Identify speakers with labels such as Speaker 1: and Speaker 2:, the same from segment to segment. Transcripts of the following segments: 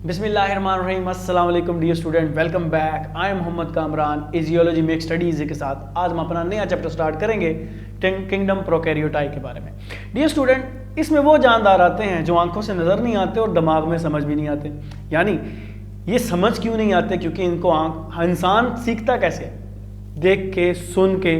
Speaker 1: बिस्मिल्लाहिर्रहमानिर्रहीम, अस्सलाम वालेकुम dear student, welcome back. I am Mohammad Kamran, easiology make study easy के साथ आज हम अपना नया चैप्टर स्टार्ट करेंगे किंगडम प्रोकैरियोटाई के बारे में। डियर स्टूडेंट, इसमें वो जानदार आते हैं जो आंखों से नज़र नहीं आते और दिमाग में समझ भी नहीं आते। यानी ये समझ क्यों नहीं आते? क्योंकि इनको इंसान सीखता कैसे है? देख के, सुन के,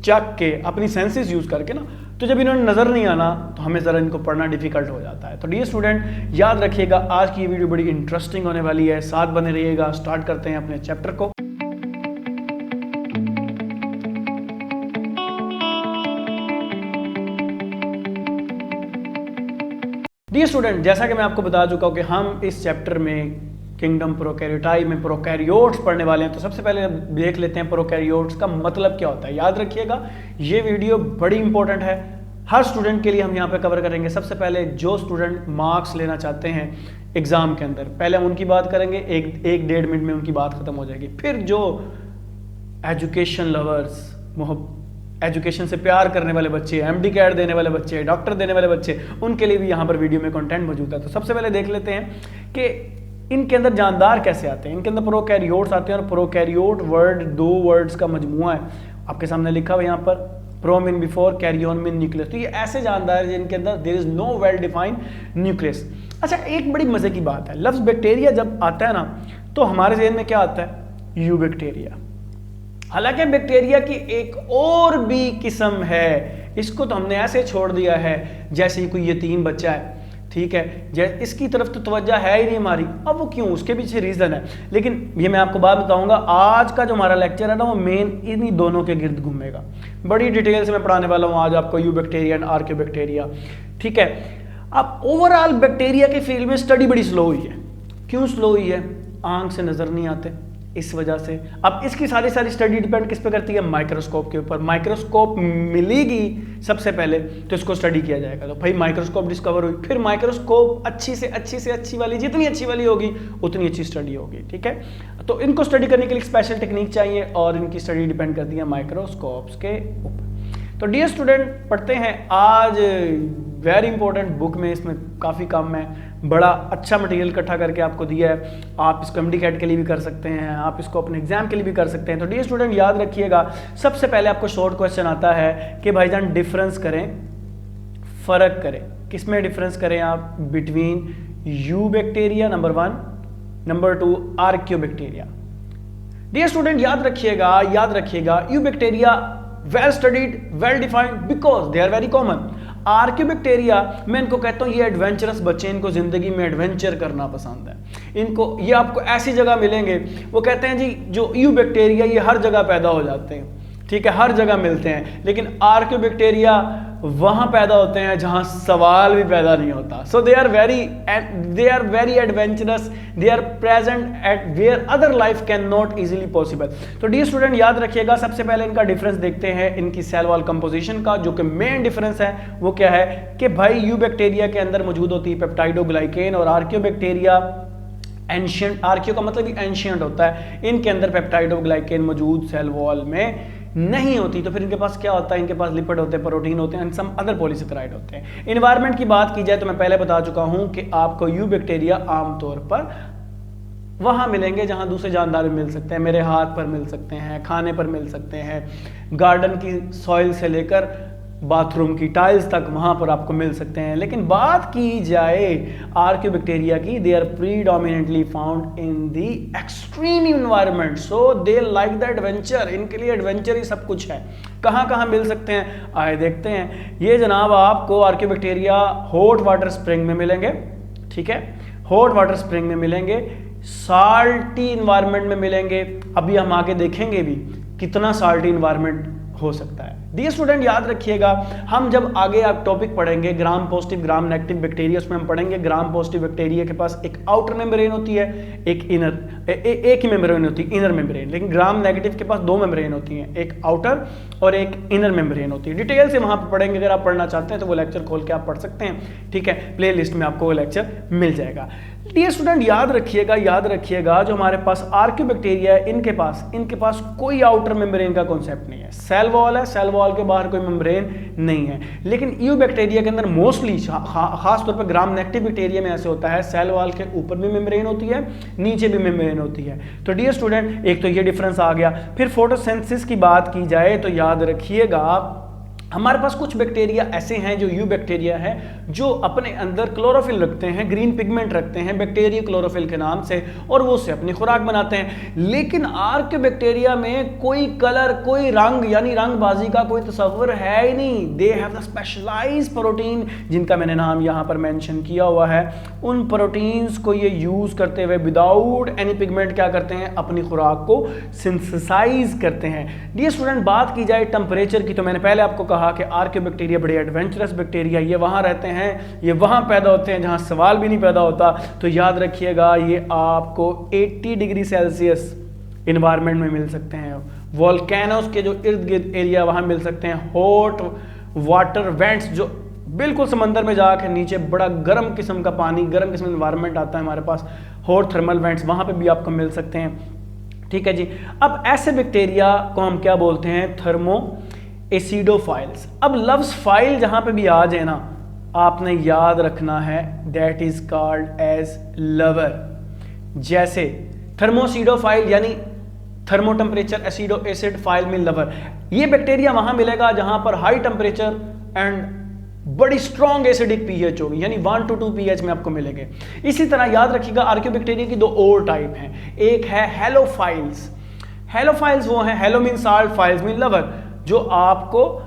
Speaker 1: चख के, अपनी सेंसेस यूज़ करके ना। तो जब इन्होंने नज़र नहीं आना तो हमें ज़रा इनको पढ़ना डिफिकल्ट हो जाता है। तो डियर स्टूडेंट, याद रखिएगा आज की ये वीडियो बड़ी इंटरेस्टिंग होने वाली है, साथ बने रहिएगा। स्टार्ट करते हैं अपने चैप्टर को। डियर स्टूडेंट, जैसा कि मैं आपको बता चुका हूँ कि हम इस चैप्टर में किंगडम प्रोकैरियोटाई में प्रोकैरियोट्स पढ़ने वाले हैं। तो सबसे पहले देख लेते हैं प्रोकैरियोट्स का मतलब क्या होता है। याद रखिएगा ये वीडियो बड़ी इंपॉर्टेंट है, हर स्टूडेंट के लिए हम यहाँ पे कवर करेंगे। सबसे पहले जो स्टूडेंट मार्क्स लेना चाहते हैं एग्जाम के अंदर, पहले हम उनकी बात करेंगे, एक डेढ़ मिनट में उनकी बात खत्म हो जाएगी। फिर जो एजुकेशन लवर्स, एजुकेशन से प्यार करने वाले बच्चे, एमडी कैट देने वाले बच्चे, डॉक्टर देने वाले बच्चे, उनके लिए भी यहाँ पर वीडियो में कंटेंट मौजूद है। तो सबसे पहले देख लेते हैं कि इनके अंदर जानदार कैसे आते हैं। इनके अंदर प्रोकैरियोट्स आते हैं और प्रोकैरियोट वर्ड दो वर्ड्स का मजमुआ है, आपके सामने लिखा हुआ यहाँ पर, pro mean before, karyon mean nucleus. तो ये ऐसे जानदार है जिनके अंदर there is no well defined nucleus. अच्छा, एक बड़ी मजे की बात है, लफ्ज बैक्टीरिया जब आता है ना तो हमारे ज़हन में क्या आता है? You bacteria. हालांकि बैक्टीरिया की एक और भी किस्म है, इसको तो हमने ऐसे छोड़ दिया है जैसे कोई यतीम बच्चा है, ठीक है, इसकी तरफ तो तवज्जो है ही नहीं हमारी। अब वो क्यों, उसके पीछे रीज़न है, लेकिन ये मैं आपको बात बताऊंगा। आज का जो हमारा लेक्चर है ना वो मेन इन्हीं दोनों के गिर्द घूमेगा। बड़ी डिटेल से मैं पढ़ाने वाला हूँ आज आपको, you bacteria and archaeo bacteria, ठीक है। अब ओवरऑल बैक्टीरिया के फील्ड में स्टडी बड़ी स्लो हुई है। क्यों स्लो हुई है? आंख से नज़र नहीं आते, इस वजह से। अब इसकी सारी स्टडी डिपेंड किस पे करती है? माइक्रोस्कोप के ऊपर। माइक्रोस्कोप मिलेगी सबसे पहले तो इसको स्टडी किया जाएगा। तो भाई माइक्रोस्कोप डिस्कवर हुई, फिर माइक्रोस्कोप अच्छी से अच्छी वाली, जितनी अच्छी वाली होगी उतनी अच्छी स्टडी होगी, ठीक है। तो इनको स्टडी करने के लिए स्पेशल टेक्निक चाहिए और इनकी स्टडी डिपेंड करती है माइक्रोस्कोप्स के ऊपर। तो डियर स्टूडेंट, पढ़ते हैं आज वेरी इंपॉर्टेंट बुक में, इसमें काफ़ी कम है, बड़ा अच्छा मटेरियल इकट्ठा करके आपको दिया है। आप इसको एमडी कैट के लिए भी कर सकते हैं, आप इसको अपने एग्जाम के लिए भी कर सकते हैं। तो डियर स्टूडेंट याद रखिएगा, सबसे पहले आपको शॉर्ट क्वेश्चन आता है कि भाईजान डिफरेंस करें, फ़र्क करें। किस में डिफरेंस करें आप? Between eubacteria number 1, number 2 archaebacteria. Dear student याद रखिएगा eubacteria well studied, well defined because they are very common. Archaebacteria मैं इनको कहता हूँ ये एडवेंचरस बच्चे, इनको जिंदगी में एडवेंचर करना पसंद है। इनको ये आपको ऐसी जगह मिलेंगे, वो कहते हैं जी जो यू बैक्टीरिया ये हर जगह पैदा हो जाते हैं, ठीक है, हर जगह मिलते हैं, लेकिन आर्कियो बैक्टीरिया वहां पैदा होते हैं जहां सवाल भी पैदा नहीं होता। So they are very adventurous, they are present at where other life can not easily possible. तो डियर स्टूडेंट याद रखिएगा, सबसे पहले इनका डिफरेंस देखते हैं इनकी सेल वॉल कंपोजिशन का। जो कि मेन डिफरेंस है वो क्या है कि भाई यू बैक्टीरिया के अंदर मौजूद होती है पेप्टाइडोग्लाइकेन और आर्कियो बैक्टीरिया एंशिएंट, आर्कियो का मतलब ही एंशिएंट होता है, इनके अंदर पेप्टाइडोग्लाइकेन मौजूद सेल वॉल में नहीं होती। तो फिर इनके पास क्या होता है? इनके पास लिपिड होते हैं, प्रोटीन होते हैं एंड सम अदर पॉलीसेकेराइड होते हैं। एनवायरनमेंट की बात की जाए तो मैं पहले बता चुका हूं कि आपको यू बैक्टीरिया आमतौर पर वहां मिलेंगे जहां दूसरे जानदार मिल सकते हैं, मेरे हाथ पर मिल सकते हैं, खाने पर मिल सकते हैं, गार्डन की सॉइल से लेकर बाथरूम की टाइल्स तक वहां पर आपको मिल सकते हैं। लेकिन बात की जाए आर्कियो बैक्टीरिया की, they are predominantly found in the extreme environment, so they like the adventure. इनके लिए एडवेंचर ही सब कुछ है। कहां मिल सकते हैं? आए देखते हैं। ये जनाब आपको archaeo bacteria hot water spring में मिलेंगे, ठीक है, हॉट वाटर स्प्रिंग में मिलेंगे, साल्टी इन्वायरमेंट में मिलेंगे। अभी हम आगे देखेंगे भी कितना साल्टी इन्वायरमेंट हो सकता है। डियर स्टूडेंट याद रखिएगा, हम जब आगे आप टॉपिक पढ़ेंगे gram positive gram negative bacteria, उसमें हम पढ़ेंगे ग्राम पॉजिटिव बैक्टीरिया के पास एक आउटर मेम्ब्रेन होती है, एक ही मेम्ब्रेन होती है, इनर मेम्ब्रेन। लेकिन ग्राम नेगेटिव के पास 2 मेम्ब्रेन होती हैं, एक आउटर और एक इनर मेम्ब्रेन होती है। डिटेल से वहां पर पढ़ेंगे, अगर आप पढ़ना चाहते हैं तो वो लेक्चर खोल के आप पढ़ सकते हैं, ठीक है, प्ले लिस्ट में आपको वो लेक्चर मिल जाएगा। डियर स्टूडेंट याद रखिएगा जो हमारे पास आर्कियोबैक्टीरिया है इनके पास कोई आउटर मेम्ब्रेन का कॉन्सेप्ट नहीं है। सेल वॉल है, सेल वॉल के बाहर कोई मेम्ब्रेन नहीं है। लेकिन ईयू बैक्टीरिया के अंदर मोस्टली खास तौर पर ग्राम नेगेटिव बैक्टीरिया में ऐसे होता है, सेल वॉल के ऊपर भी मेम्ब्रेन होती है, नीचे भी मेम्ब्रेन होती है। तो डियर स्टूडेंट एक तो ये डिफरेंस आ गया। फिर फोटोसिंथेसिस की बात की जाए तो याद रखिएगा हमारे पास कुछ बैक्टीरिया ऐसे हैं जो यू बैक्टीरिया है जो अपने अंदर क्लोरोफिल रखते हैं, ग्रीन पिगमेंट रखते हैं बैक्टीरिया क्लोरोफिल के नाम से, और वो उससे अपनी खुराक बनाते हैं। लेकिन आर्कियोबैक्टीरिया में कोई कलर, कोई रंग यानी रंगबाजी का कोई तस्वर है ही नहीं। They have the specialized protein जिनका मैंने नाम यहाँ पर मेंशन किया हुआ है। उन प्रोटीन्स को ये यूज करते हुए विदाउट एनी पिगमेंट क्या करते हैं, अपनी खुराक को सिंथेसाइज करते हैं। डियर स्टूडेंट बात की जाए टेम्परेचर की तो मैंने पहले आपको कहा कि आर्कियोबैक्टीरिया बड़े एडवेंचरस बैक्टीरिया, ये वहां रहते हैं, ये वहां पैदा होते हैं जहां सवाल भी नहीं पैदा होता। तो याद रखिएगा ये आपको 80 डिग्री सेल्सियस इन्वायरमेंट में मिल सकते हैं। वोल्केनोस के जो इर्द गिर्द एरिया वहां मिल सकते हैं। हॉट वाटर वेंट्स जो बिल्कुल समंदर में जाकर नीचे बड़ा गर्म किस्म का पानी, गर्म किस्म का इन्वायरमेंट आता है हमारे पास, हॉट थर्मल वेंट्स वहां पे भी आपको मिल सकते हैं। ठीक है जी। अब ऐसे बैक्टीरिया को हम क्या बोलते हैं, थर्मो एसिडोफाइल्स। अब लव्स फाइल जहां पे भी आ जाए ना, आपने याद रखना है that is called as lover. जैसे थर्मोसिडोफाइल यानी thermo temperature acido acid phile में लवर, ये बैक्टीरिया वहां मिलेगा जहां पर हाई टेम्परेचर एंड बड़ी स्ट्रॉन्ग एसिडिक पीएच होगी, यानी 1 to 2 पीएच में आपको मिलेंगे। इसी तरह याद रखिएगा आर्कियोबैक्टीरिया की दो और टाइप हैं। एक है हेलोफाइल्स। हेलोफाइल्स वो हैं, hello mean salt, files mean lover, जो आपको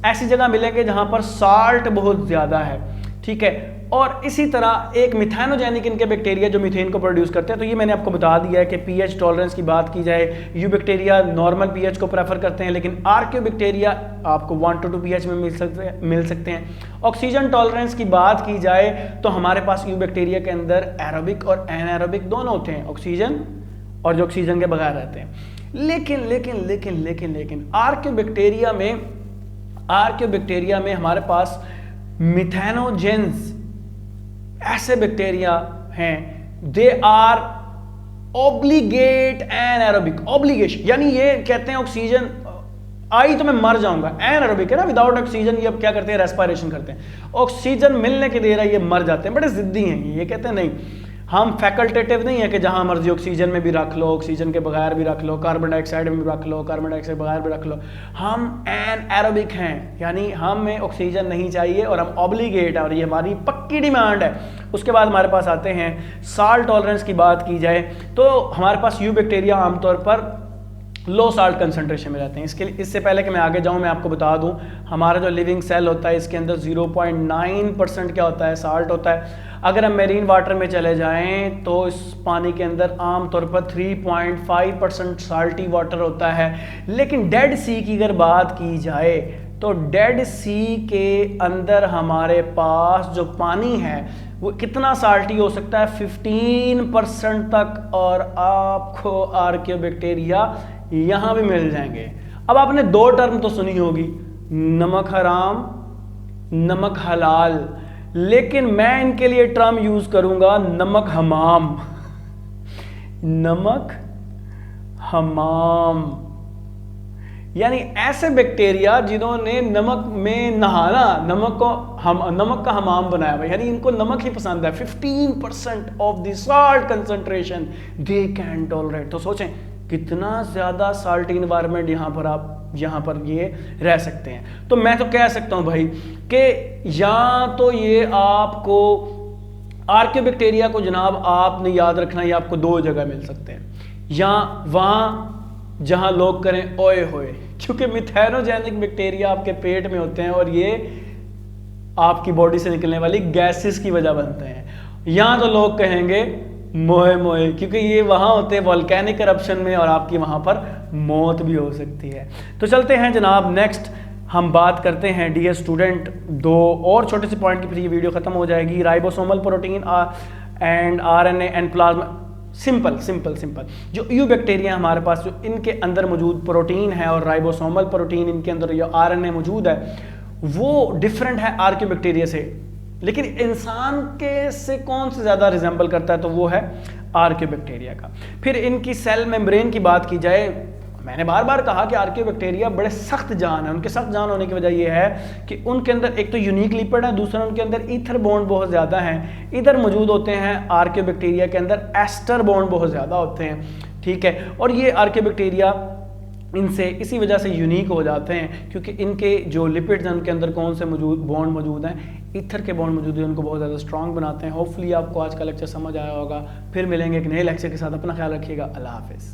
Speaker 1: ऐसी जगह मिलेंगे जहां पर साल्ट बहुत ज्यादा है। ठीक है। और इसी तरह एक मिथेनोजेनिक इनके बैक्टीरिया जो मीथेन को प्रोड्यूस करते हैं। तो ये मैंने आपको बता दिया है कि पीएच टॉलरेंस की बात की जाए, यू बैक्टीरिया नॉर्मल पीएच को प्रेफर करते हैं, लेकिन आर्कियोबैक्टीरिया आपको 1 to 2 पीएच में मिल सकते हैं। ऑक्सीजन टॉलरेंस की बात की जाए तो हमारे पास यू बैक्टीरिया के अंदर एरोबिक और एनारोबिक दोनों होते हैं, ऑक्सीजन और जो ऑक्सीजन के बगैर रहते हैं। लेकिन आर्कियोबैक्टीरिया में हमारे पास मिथेनोजेंस ऐसे बैक्टीरिया हैं, they are obligate anaerobic. Obligation यानी ये कहते हैं ऑक्सीजन आई तो मैं मर जाऊंगा, एनारोबिक है ना, विदाउट ऑक्सीजन ये अब क्या करते हैं, रेस्पिरेशन करते हैं। ऑक्सीजन मिलने के दे रहा है ये मर जाते हैं, बड़े जिद्दी हैं ये कहते हैं नहीं, हम फैकल्टेटिव नहीं है कि जहां मर्जी ऑक्सीजन में भी रख लो, ऑक्सीजन के बगैर भी रख लो, कार्बन डाइऑक्साइड में भी रख लो, कार्बन डाइऑक्साइड बगैर भी रख लो। हम एनारोबिक हैं, यानी हमें ऑक्सीजन नहीं चाहिए और हम ऑब्लिगेट है और ये हमारी पक्की डिमांड है। उसके बाद हमारे पास आते हैं साल्ट टॉलरेंस की बात की जाए तो हमारे पास यू बैक्टीरिया आमतौर पर लो साल्ट कंसंट्रेशन में रहते हैं। इससे पहले कि मैं आगे जाऊं मैं आपको बता दूं हमारा जो लिविंग सेल होता है इसके अंदर 0.9% क्या होता है, साल्ट होता है। अगर हम मेरीन वाटर में चले जाएं तो इस पानी के अंदर आमतौर पर 3.5% साल्टी वाटर होता है। लेकिन डेड सी की अगर बात की जाए तो डेड सी के अंदर हमारे पास जो पानी है वो कितना साल्टी हो सकता है, 15% तक, और आपको आर्कियोबैक्टीरिया यहां भी मिल जाएंगे। अब आपने दो टर्म तो सुनी होगी, नमक हराम, नमक हलाल, लेकिन मैं इनके लिए टर्म यूज करूंगा नमक हमाम। नमक हमाम यानी ऐसे बैक्टीरिया जिन्होंने नमक में नहाना, नमक का हमाम बनाया हुआ, यानी इनको नमक ही पसंद है। 15% of the salt concentration they can tolerate. तो सोचें कितना ज्यादा साल्टी इन्वायरमेंट यहाँ पर ये रह सकते हैं। तो मैं तो कह सकता हूं भाई कि या तो ये आपको आर्कियोबैक्टीरिया को जनाब आपने याद रखना, ये आपको दो जगह मिल सकते हैं, या वहां जहां लोग करें ओए होए, क्योंकि मिथेनोजेनिक बैक्टीरिया आपके पेट में होते हैं और ये आपकी बॉडी से निकलने वाली गैसेस की वजह बनते हैं। यहां तो लोग कहेंगे मोए मोए, क्योंकि ये वहां होते हैं वोल्केनिक करप्शन में और आपकी वहां पर मौत भी हो सकती है। तो चलते हैं जनाब नेक्स्ट हम बात करते हैं डियर स्टूडेंट दो और छोटे से पॉइंट की, फिर ये वीडियो खत्म हो जाएगी। Ribosomal protein and RNA and plasma. Simple जो यू बैक्टीरिया हमारे पास जो इनके अंदर मौजूद प्रोटीन है और राइबोसोमल प्रोटीन इनके अंदर जो आरएनए मौजूद है वो डिफरेंट है आर्कियोबैक्टीरिया से। लेकिन इंसान के से कौन से ज़्यादा रिजेंबल करता है, तो वो है आर्कियोबैक्टीरिया का। फिर इनकी सेल मेम्ब्रेन की बात की जाए, मैंने बार बार कहा कि आर्कियोबैक्टीरिया बड़े सख्त जान है। उनके सख्त जान होने की वजह यह है कि उनके अंदर एक तो यूनिक लिपिड है, दूसरा उनके अंदर ईथर बॉन्ड बहुत ज़्यादा हैं। इधर मौजूद होते हैं आर्कियोबैक्टीरिया के अंदर एस्टर बॉन्ड बहुत ज़्यादा होते हैं, ठीक है। और ये आर्कियोबैक्टीरिया इनसे इसी वजह से यूनिक हो जाते हैं क्योंकि इनके जो लिपिड्स हैं उनके अंदर कौन से बॉन्ड मौजूद हैं, ईथर के बॉन्ड मौजूद हैं, उनको बहुत ज़्यादा स्ट्रॉन्ग बनाते हैं। होपफुली आपको आज का लेक्चर समझ आया होगा। फिर मिलेंगे एक नए लेक्चर के साथ। अपना ख्याल रखिएगा। अल्लाह हाफिज़।